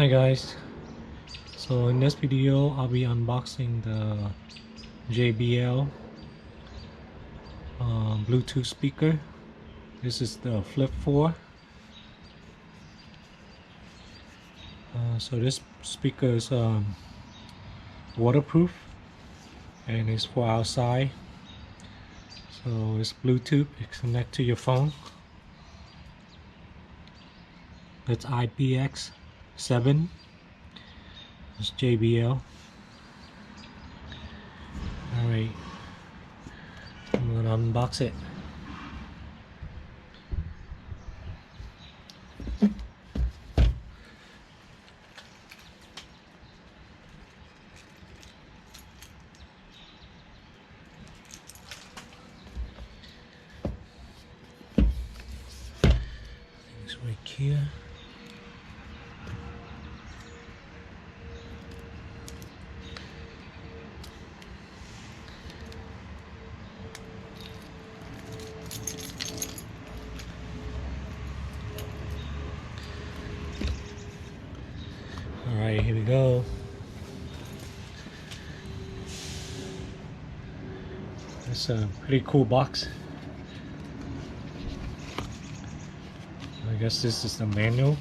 Hi guys, so in this video I'll be unboxing the JBL Bluetooth speaker. This is the Flip 4. So this speaker is waterproof and it's for outside. So it's Bluetooth, it connects to your phone. That's IPX7. It's JBL. Alright, I'm gonna unbox it. It's right here. Alright, here we go. It's a pretty cool box. I guess this is the manual.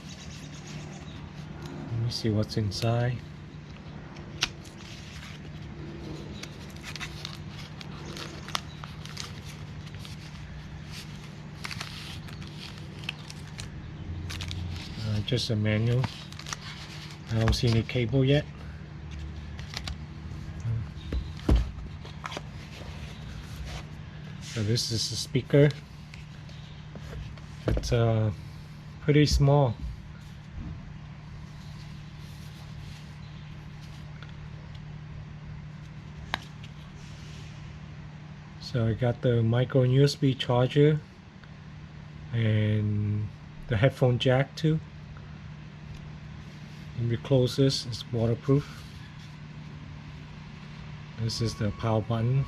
Let me see what's inside. Just a manual. I don't see any cable yet. So this is the speaker. It's pretty small. So I got the micro USB charger and the headphone jack too. When we close this, it's waterproof. This is the power button,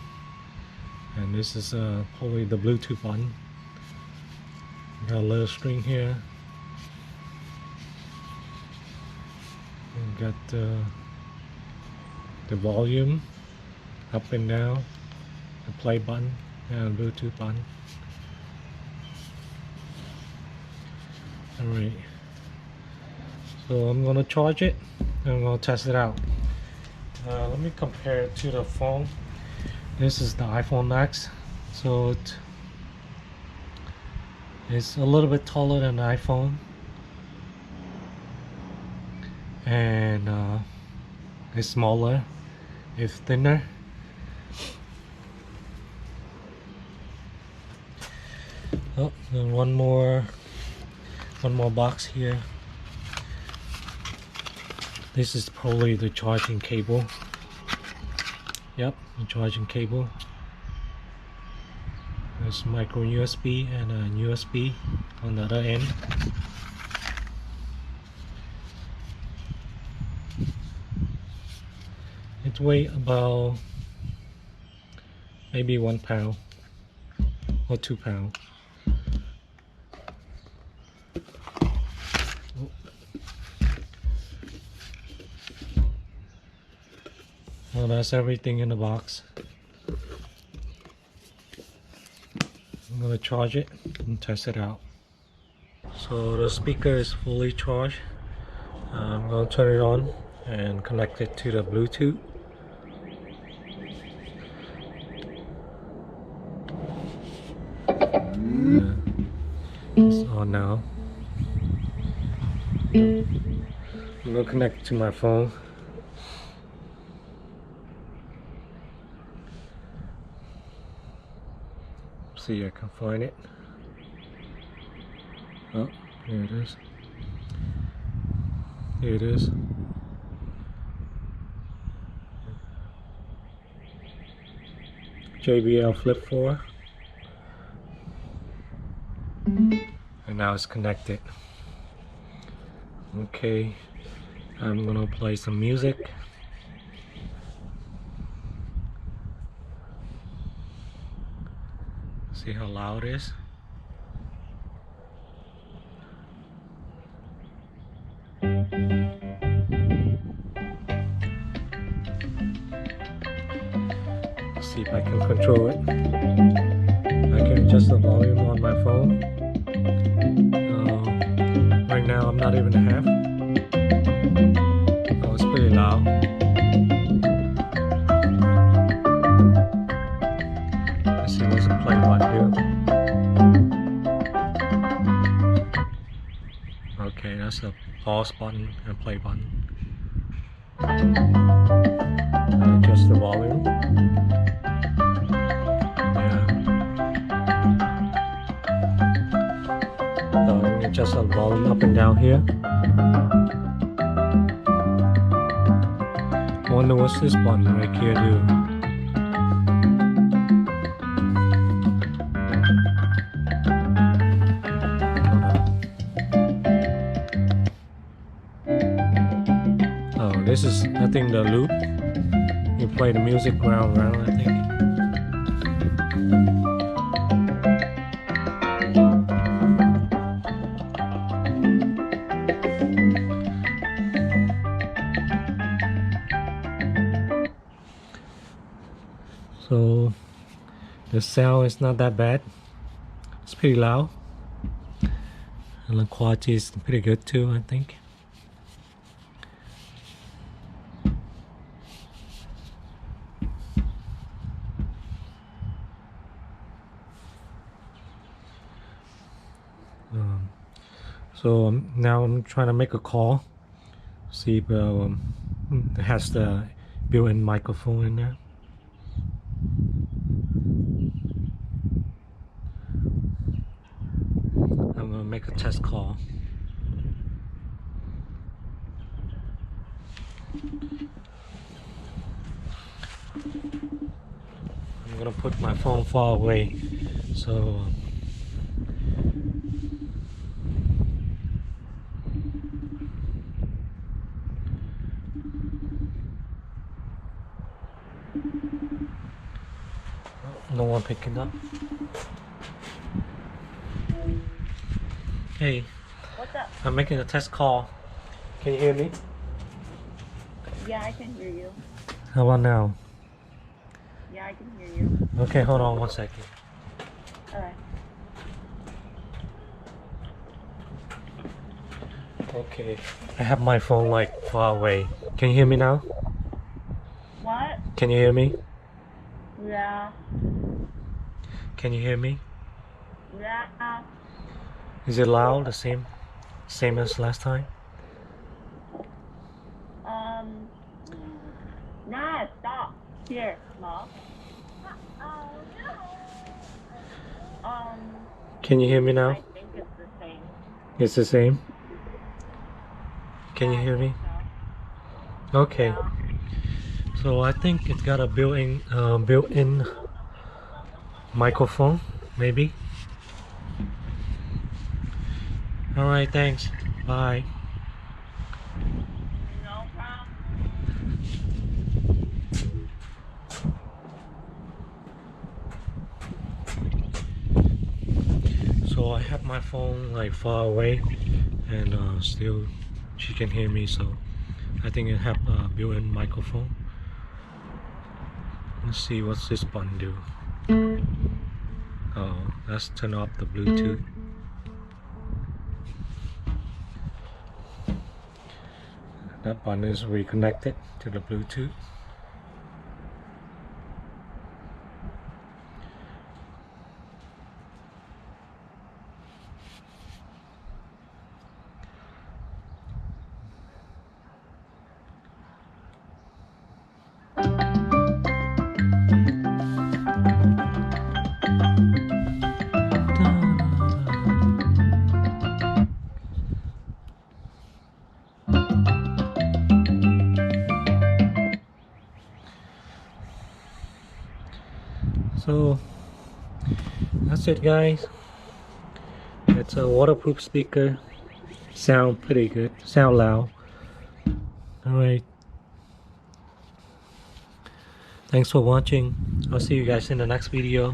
and this is probably the Bluetooth button. Got a little string here. And got the volume up and down, the play button, and the Bluetooth button. Alright, so I'm gonna charge it and I'm gonna test it out. Let me compare it to the phone. This is the iPhone X, so it's a little bit taller than the iPhone, and it's smaller, it's thinner. Oh, and one more box here. This is probably the charging cable. Yep, the charging cable. There's micro USB and a USB on the other end. It weighs about maybe 1 pound or 2 pounds. Well, that's everything in the box. I'm gonna charge it and test it out. So the speaker is fully charged. I'm gonna turn it on and connect it to the Bluetooth. It's on now. I'm gonna connect it to my phone. See, I can find it. Oh, here it is. Here it is. JBL Flip 4. And now it's connected. Okay, I'm gonna play some music. See how loud it is? I can control it. I can adjust the volume on my phone. Right now I'm not even half. Oh, it's pretty loud. Let's see what's the play button do. Okay, that's the pause button and play button. Adjust the volume. Yeah. So let me adjust the volume up and down here. I wonder what's this button right here do. Oh, this is, I think, the loop. You play the music round round, I think. So the sound is not that bad. It's pretty loud. And the quality is pretty good too, I think. So now I'm trying to make a call. See if it has the built-in microphone in there. I'm gonna make a test call. I'm gonna put my phone far away, so no one picking up. Hey, What's up? I'm making a test call. Can you hear me? Yeah, I can hear you. How about now? Yeah, I can hear you. Okay, hold on 1 second. Alright. Okay, I have my phone like far away. Can you hear me now? What? Can you hear me? Yeah. Can you hear me? Yeah. Is it loud? The same as last time? Nah, stop. Here, Mom. Can you hear me now? I think it's the same. It's the same? Can you hear me? So. Okay. Yeah. So I think it's got a built-in microphone, maybe. All right, thanks. Bye. No problem. So I have my phone like far away, and still she can hear me. So I think it have a built-in microphone. Let's see what's this button do. Oh, let's turn off the Bluetooth. That button is reconnected to the Bluetooth. So that's it, guys. It's a waterproof speaker. Sound pretty good. Sound loud. Alright. Thanks for watching. I'll see you guys in the next video.